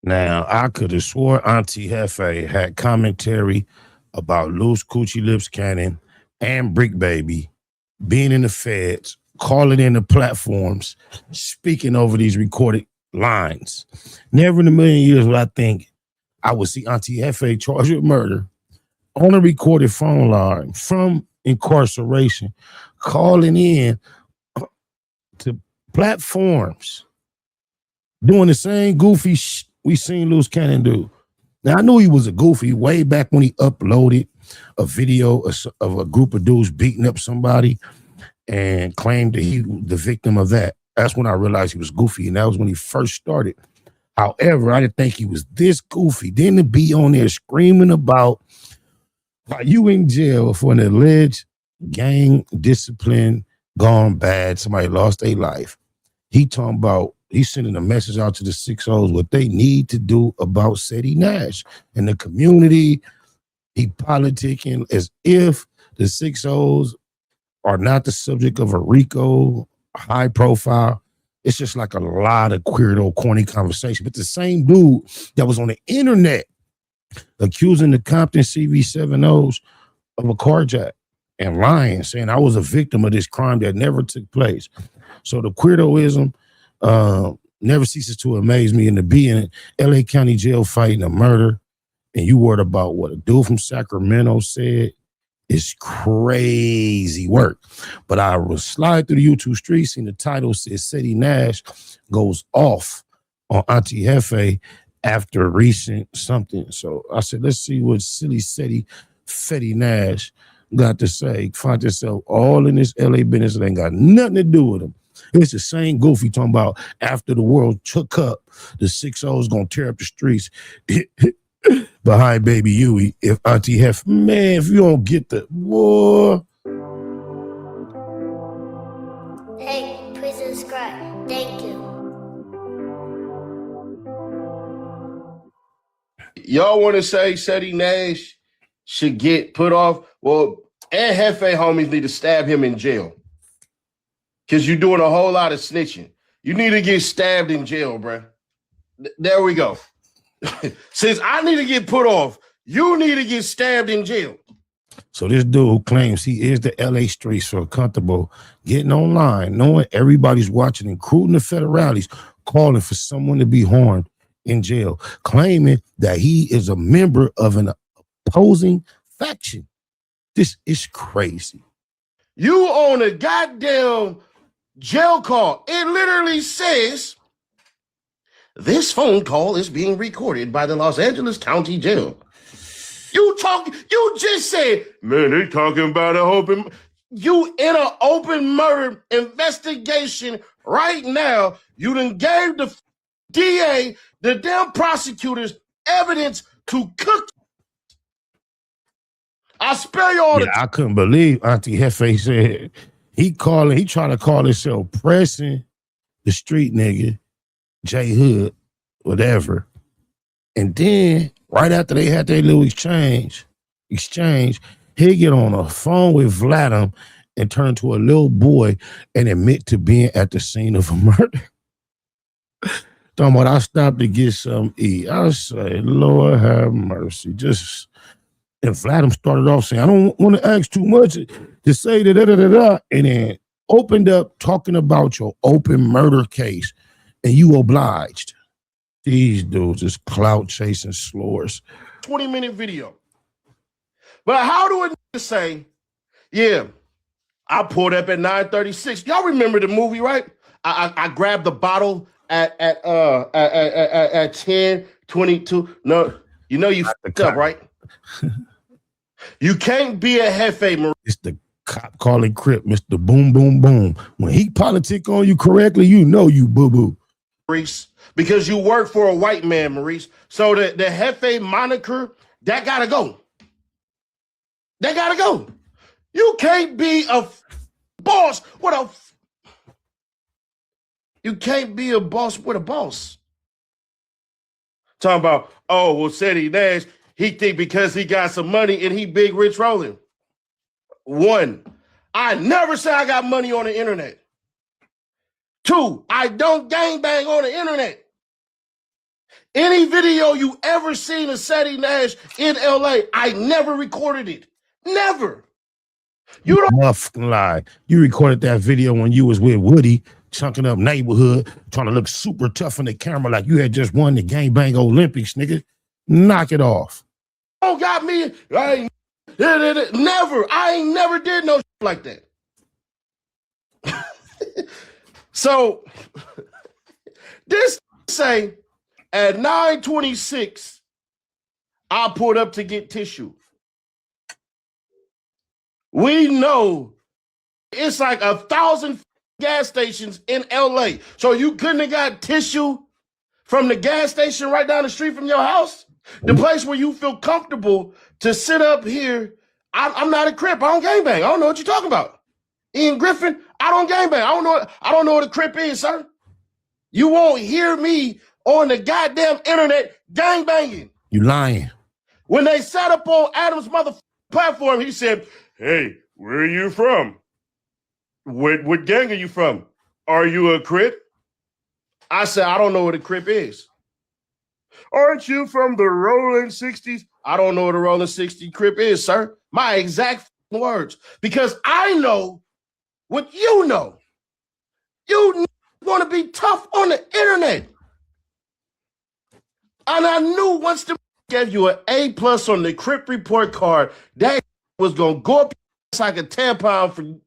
Now, I could have swore Auntie Jefe had commentary about Loose Coochie Lips Cannon and Brick Baby being in the feds, calling in the platforms, speaking over these recorded lines. Never in a million years would I think I would see Auntie Jefe charged with murder on a recorded phone line from incarceration, calling in to platforms, doing the same goofy we seen Loose Cannon do. Now, I knew he was a goofy way back when he uploaded a video of a group of dudes beating up somebody and claimed that he was the victim of that. That's when I realized he was goofy, and that was when he first started. However, I didn't think he was this goofy. Then to be on there screaming about why you in jail for an alleged gang discipline gone bad, somebody lost their life. He talking about he's sending a message out to the 6-0s what they need to do about Ceddy Nash and the community. He politicking as if the 6-0s are not the subject of a RICO high profile. It's just like a lot of weirdo, corny conversation. But the same dude that was on the internet accusing the Compton CV70s of a carjack and lying, saying I was a victim of this crime that never took place. So the weirdoism never ceases to amaze me. And to be in LA County Jail fighting a murder, and you worried about what a dude from Sacramento said, is crazy work. But I was sliding through the YouTube streets and the title says Ceddy Nash goes off on Auntie Jefe after recent something. So I said, let's see what silly Ceddy Nash got to say. Find yourself all in this LA business that ain't got nothing to do with him. It's the same goofy talking about after the world took up, the 6-0s gonna tear up the streets behind Baby Huey. If Auntie Jefe, man, if you don't get the war. Hey, please subscribe. Thank you. Y'all want to say Ceddy Nash should get put off? Well, and Jefe homies need to stab him in jail. Because you're doing a whole lot of snitching. You need to get stabbed in jail, bro. There we go. Since I need to get put off, you need to get stabbed in jail. So this dude claims he is the LA streets, so comfortable getting online, knowing everybody's watching, including the federales, calling for someone to be harmed in jail, claiming that he is a member of an opposing faction. This is crazy. You own a goddamn jail call. It literally says, this phone call is being recorded by the Los Angeles County Jail. You just said, man, they talking about an open, you in an open murder investigation right now. You done gave the DA, the damn prosecutors, evidence to cook. I spare you all I couldn't believe Auntie Jefe said he trying to call himself pressing the street nigga, J Hood, whatever. And then right after they had their little exchange, he get on a phone with Vladimir and turn into a little boy and admit to being at the scene of a murder. Talking about I stopped to get some eat. I say, Lord have mercy. And Vladimir started off saying, I don't want to ask too much to say da-da-da-da-da, and then opened up talking about your open murder case, and you obliged. These dudes is clout chasing slurs. 20-minute video. But how do it say, yeah, I pulled up at 9:36. Y'all remember the movie, right? I grabbed the bottle at 10:22. No, you know you fucked up, right? You can't be a Jefe, Marie. It's the cop calling Crip, Mr. Boom, Boom, Boom. When he politic on you correctly, you know you boo-boo. Maurice, because you work for a white man, Maurice. So the Jefe moniker, that gotta go. That gotta go. You can't be a boss with a... You can't be a boss with a boss. Talking about, oh, well, Ceddy Nash, he think because he got some money and he big rich rolling. One, I never say I got money on the internet. Two, I don't gangbang on the internet. Any video you ever seen of Ceddy Nash in LA, I never recorded it. Never. You don't motherfucking lie. You recorded that video when you was with Woody, chunking up neighborhood, trying to look super tough on the camera like you had just won the gangbang Olympics, nigga. Knock it off. Don't got me. Never. I ain't never did no shit like that. So this say at 9:26, I pulled up to get tissue. We know it's like 1,000 gas stations in LA. So you couldn't have got tissue from the gas station right down the street from your house? The place where you feel comfortable to sit up here. I'm not a Crip. I don't gangbang. I don't know what you're talking about. Ian Griffin, I don't gangbang. I don't know what a Crip is, sir. You won't hear me on the goddamn internet gangbanging. You lying. When they sat up on Adam's mother platform, he said, "Hey, where are you from? What gang are you from? Are you a Crip?" I said, "I don't know what a Crip is." "Aren't you from the Rolling 60s? I don't know what a Rolling 60 Crip is, sir. My exact words. Because I know what you know. You want to be tough on the internet. And I knew once the gave you an A+ on the Crip report card, that was going to go up like a tampon for you.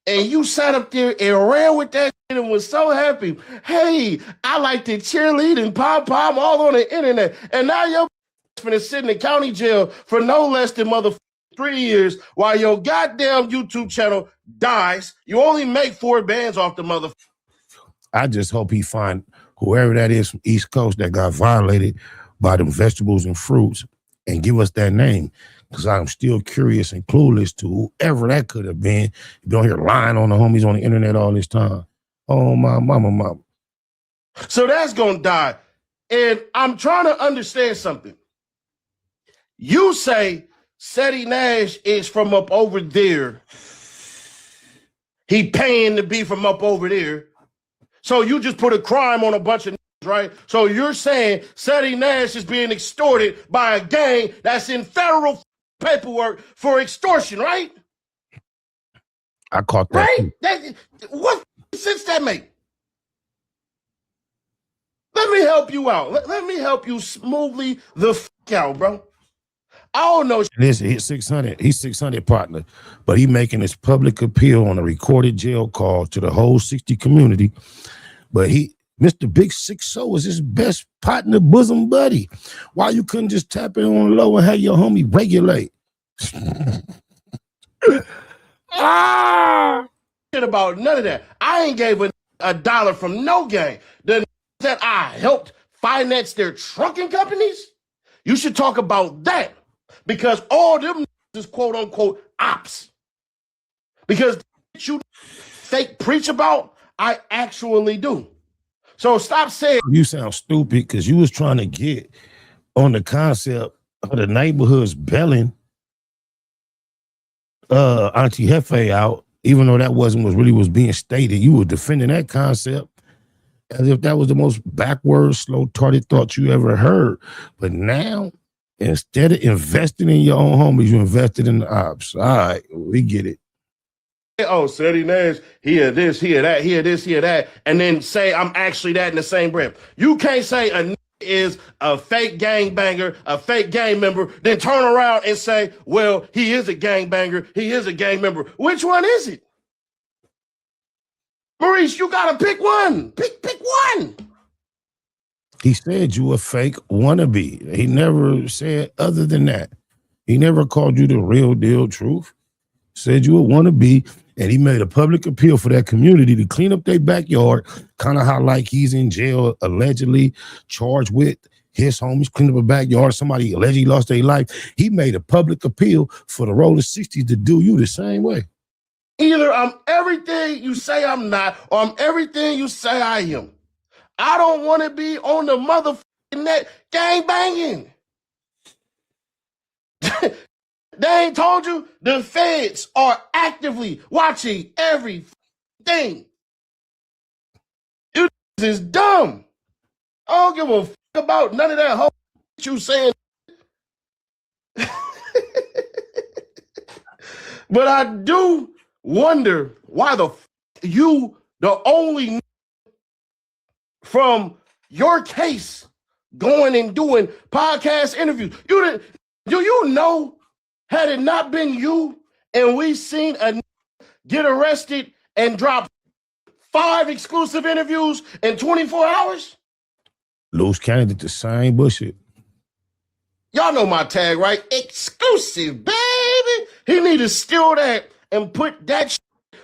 And you sat up there and ran with that shit and was so happy. Hey, I like to cheerlead and pom-pom all on the internet. And now your finna sit in the county jail for no less than 3 years while your goddamn YouTube channel dies. You only make 4 bands off the mother. I just hope he find whoever that is from East Coast that got violated by them vegetables and fruits and give us that name. Because I'm still curious and clueless to whoever that could have been. You don't hear lying on the homies on the internet all this time. Oh, my mama. So that's going to die. And I'm trying to understand something. You say Ceddy Nash is from up over there. He paying to be from up over there. So you just put a crime on a bunch of niggas, right? So you're saying Ceddy Nash is being extorted by a gang that's in federal paperwork for extortion, right? I caught that. Right? What sense that make? Let me help you out. Let me help you smoothly the fuck out, bro. I don't know. Listen, he's 600. He's 600 partner, but he making his public appeal on a recorded jail call to the whole 60 community. But Mr. Big 6-0 is his best partner, bosom buddy. Why you couldn't just tap in on the low and have your homie regulate? Shit about none of that. I ain't gave a dollar from no gang. The that I helped finance their trucking companies, you should talk about that. Because all them is quote unquote ops. Because you fake preach about, I actually do. So stop saying. You sound stupid because you was trying to get on the concept of the neighborhoods belling Auntie Jefe out, even though that wasn't what really was being stated. You were defending that concept as if that was the most backward, slow-tarded thought you ever heard. But now, instead of investing in your own homies, you invested in the ops. All right, we get it. Oh, Ceddy Nash, he had this, he had that, he had this, he had that, and then say I'm actually that in the same breath. You can't say a is a fake gangbanger, a fake gang member, then turn around and say, well, he is a gangbanger, he is a gang member. Which one is it? Maurice, you gotta pick one. Pick one. He said you a fake wannabe. He never said other than that. He never called you the real deal truth. Said you a wannabe, and he made a public appeal for that community to clean up their backyard, kind of how like he's in jail, allegedly charged with his homies, clean up a backyard, somebody allegedly lost their life. He made a public appeal for the Rolling 60s to do you the same way. Either I'm everything you say I'm not, or I'm everything you say I am. I don't want to be on the motherfucking net gang banging. They ain't told you the feds are actively watching everything. You is dumb. I don't give a about none of that whole you saying. But I do wonder why you, the only from your case, going and doing podcast interviews. Do you know, had it not been you and we seen a get arrested and drop 5 exclusive interviews in 24 hours? Loose Cannon did the same bullshit. Y'all know my tag, right? Exclusive, baby. He need to steal that and put that shit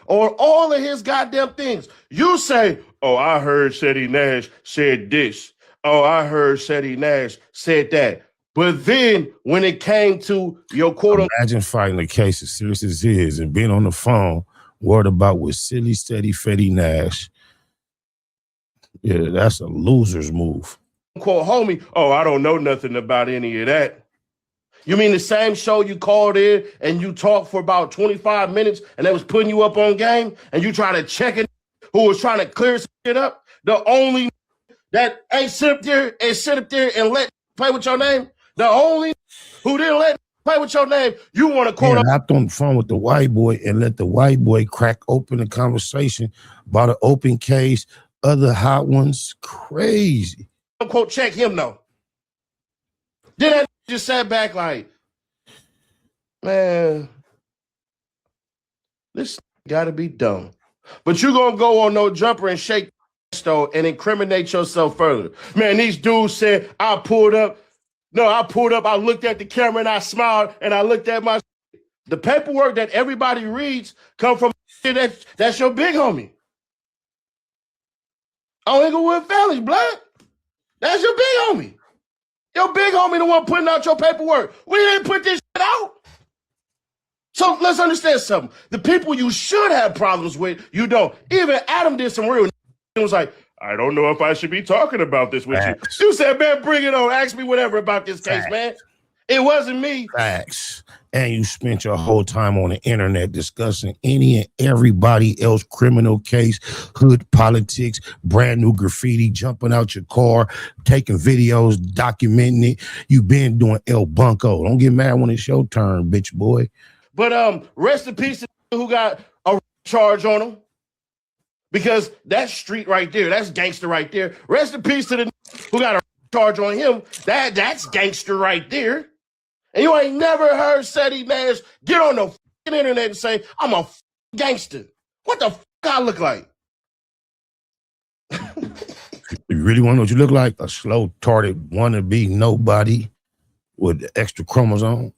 on all of his goddamn things. You say, oh, I heard Ceddy Nash said this. Oh, I heard Ceddy Nash said that. But then when it came to your quote, imagine fighting a case as serious as his and being on the phone worried about what silly Ceddy Nash. Yeah, that's a loser's move. Quote, homie, oh, I don't know nothing about any of that. You mean the same show you called in and you talked for about 25 minutes and they was putting you up on game and you try to check it who was trying to clear some shit up? The only that ain't sit up there and let play with your name? The only who didn't let play with your name, you want to quote? I hopped on the phone with the white boy and let the white boy crack open the conversation about an open case, other hot ones. Crazy. Quote, check him though. Then I just sat back like, man, this gotta be dumb. But you gonna go on no jumper and shake though and incriminate yourself further. Man, these dudes said I pulled up, I looked at the camera and I smiled and I looked at my the paperwork that everybody reads come from that's your big homie. Oh, Inglewood Valley, blood. That's your big homie. Your big homie the one putting out your paperwork. We didn't put this shit out. So let's understand something. The people you should have problems with, you don't. Even Adam did some real It was like, I don't know if I should be talking about this with Facts. you. You said, man, bring it on. Ask me whatever about this case, Facts. man. It wasn't me. Facts. And you spent your whole time on the internet discussing any and everybody else criminal case, hood politics, brand new graffiti, jumping out your car, taking videos, documenting it. You been doing El Bunko. Don't get mad when it's your turn, bitch boy. But rest in peace to who got a charge on him. Because that's street right there. That's gangster right there. Rest in peace to the who got a charge on him. That's gangster right there. And you ain't never heard Ceddy Nash get on the internet and say, I'm a gangster. What the I look like? You really want to know what you look like? A slow-tarded wannabe nobody with extra chromosome?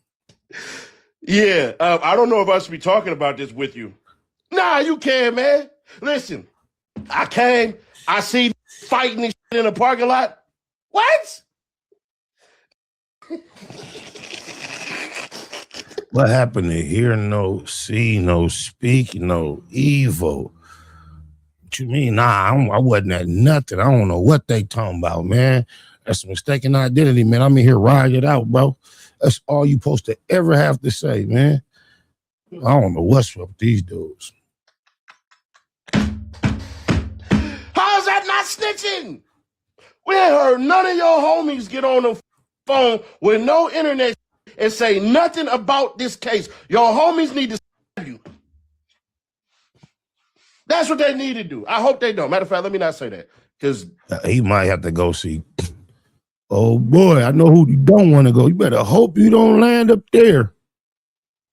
Yeah, I don't know if I should be talking about this with you. Nah, you can, man. Listen, I came, I see fighting this shit in the parking lot. What? What happened to hear no, see no, speak no, evil? What you mean? Nah, I wasn't at nothing. I don't know what they talking about, man. That's a mistaken identity, man. I'm in here riding it out, bro. That's all you supposed to ever have to say, man. I don't know what's up with these dudes. How's that not snitching? We ain't heard none of your homies get on the phone with no internet and say nothing about this case. Your homies need to stab you. That's what they need to do. I hope they don't. Matter of fact, let me not say that. Because he might have to go see. Oh boy, I know who you don't want to go. You better hope you don't land up there.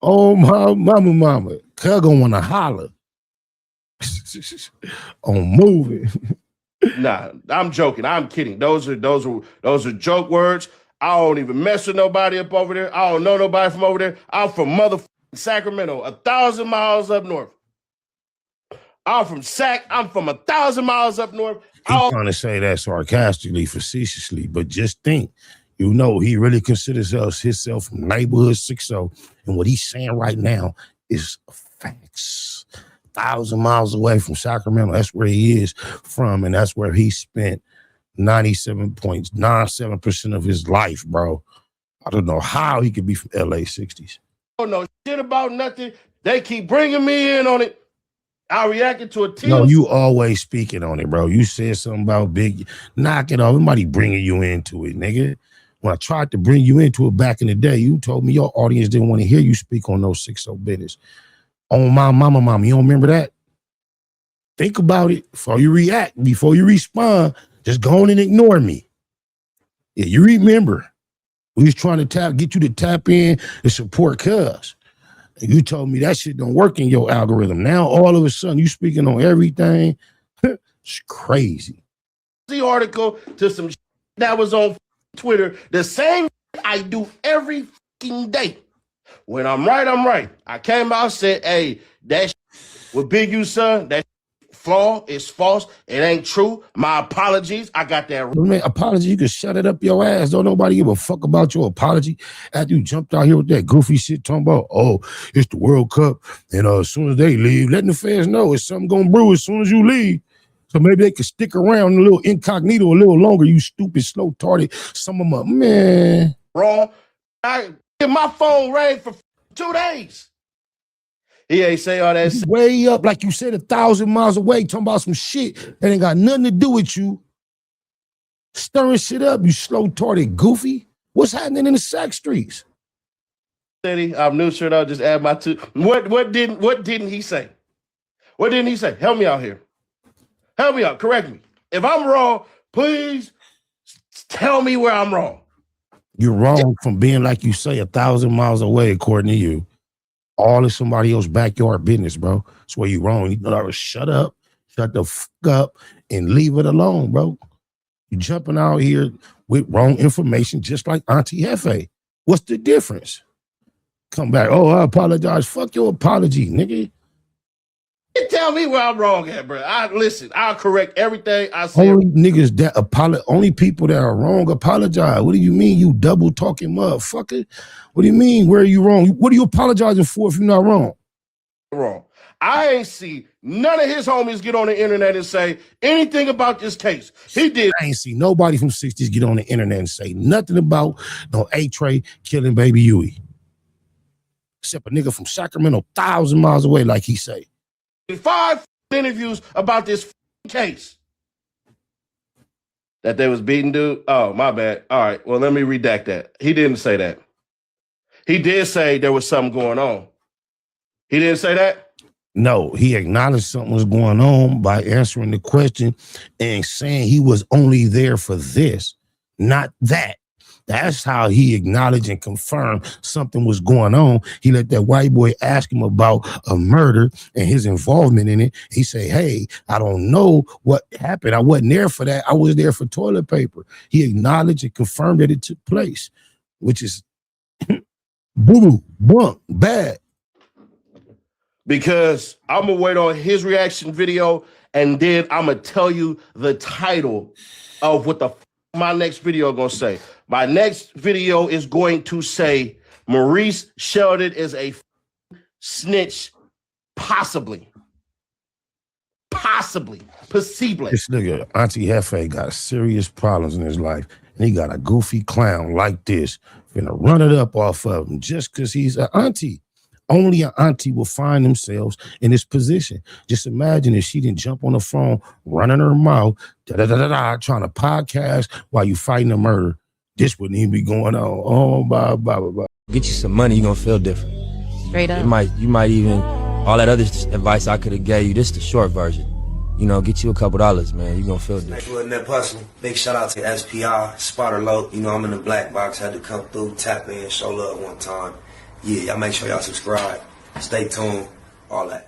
Oh my mama. Cuz gonna want to holler. On moving. Nah, I'm joking. I'm kidding. Those are joke words. I don't even mess with nobody up over there. I don't know nobody from over there. I'm from motherfucking Sacramento, 1,000 miles up north. I'm from 1,000 miles up north. He's trying to say that sarcastically, facetiously, but just think, he really considers himself from neighborhood 60, and what he's saying right now is facts. 1,000 miles away from Sacramento, that's where he is from, and that's where he spent 97.97% of his life, bro. I don't know how he could be from LA 60s. I don't know shit about nothing. They keep bringing me in on it. I reacted to a No, TMZ. you always speaking on it, bro. You said something about Big. Knock it off. Somebody bringing you into it, nigga. When I tried to bring you into it back in the day, you told me your audience didn't want to hear you speak on those 6-0 business. On my mama, you don't remember that? Think about it before you react, before you respond. Just go on and ignore me. Yeah, you remember. We was trying to get you to tap in and support cuz. And you told me that shit don't work in your algorithm. Now all of a sudden you speaking on everything. It's crazy. The article to some that was on Twitter, the same I do every fucking day. When I'm right, I'm right. I came out and said, hey, that with Big U, son, that flaw is false. It ain't true. My apologies. I got that. Man, apology, you can shut it up your ass. Don't nobody give a fuck about your apology. After you jumped out here with that goofy shit talking about, oh, it's the World Cup, and as soon as they leave, letting the fans know it's something gonna brew as soon as you leave. So maybe they could stick around a little incognito a little longer, you stupid, slow-tarded. Some of them, man. Wrong. My phone rang for 2 days. He ain't say all that. Way up, like you said, 1,000 miles away, talking about some shit that ain't got nothing to do with you. Stirring shit up, you slow-tarded goofy. What's happening in the sack streets? Ceddy, I'm new shirt. I'll just add my two. What didn't he say? What didn't he say? Help me out here. Help me out. Correct me. If I'm wrong, please tell me where I'm wrong. You're wrong from being, like you say, 1,000 miles away, according to you. All is somebody else's backyard business, bro. That's where you wrong. You know, shut up, shut the fuck up, and leave it alone, bro. You jumping out here with wrong information, just like Auntie Jefe. What's the difference? Come back. Oh, I apologize. Fuck your apology, nigga. You tell me where I'm wrong at, bro. Listen, I'll correct everything I say. Only niggas that only people that are wrong apologize. What do you mean, you double talking motherfucker? What do you mean, where are you wrong? What are you apologizing for if you're not wrong? Wrong. I ain't see none of his homies get on the internet and say anything about this case. He did. I ain't see nobody from 60s get on the internet and say nothing about no A-Tray killing Baby Huey. Except a nigga from Sacramento, 1,000 miles away, like he say. 5 interviews about this case that they was beating dude. Oh, my bad. All right, well, let me redact that. He didn't say that. He did say there was something going on. He didn't say that? No, he acknowledged something was going on by answering the question and saying he was only there for this, not that. That's how he acknowledged and confirmed something was going on. He let that white boy ask him about a murder and his involvement in it. He said, hey, I don't know what happened. I wasn't there for that. I was there for toilet paper. He acknowledged and confirmed that it took place, which is boo-boo, bunk, bad. Because I'm going to wait on his reaction video, and then I'm going to tell you the title of what the my next video going to say. My next video is going to say Maurice Sheldon is a snitch, possibly. Possibly. This nigga, Auntie Jefe, got serious problems in his life, and he got a goofy clown like this, finna run it up off of him just because he's an auntie. Only an auntie will find themselves in this position. Just imagine if she didn't jump on the phone, running her mouth, trying to podcast while you fighting a murder. This wouldn't even be going on. Oh, blah, blah, blah, blah. Get you some money, you're gonna feel different. Straight up. You might even, all that other advice I could have gave you, this is the short version. You know, get you a couple dollars, man, you're gonna feel different. Next one, Net Hustle. Big shout out to SPI, Spotter Low. You know, I'm in the black box, had to come through, tap in, show love one time. Yeah, y'all make sure y'all subscribe. Stay tuned, all that.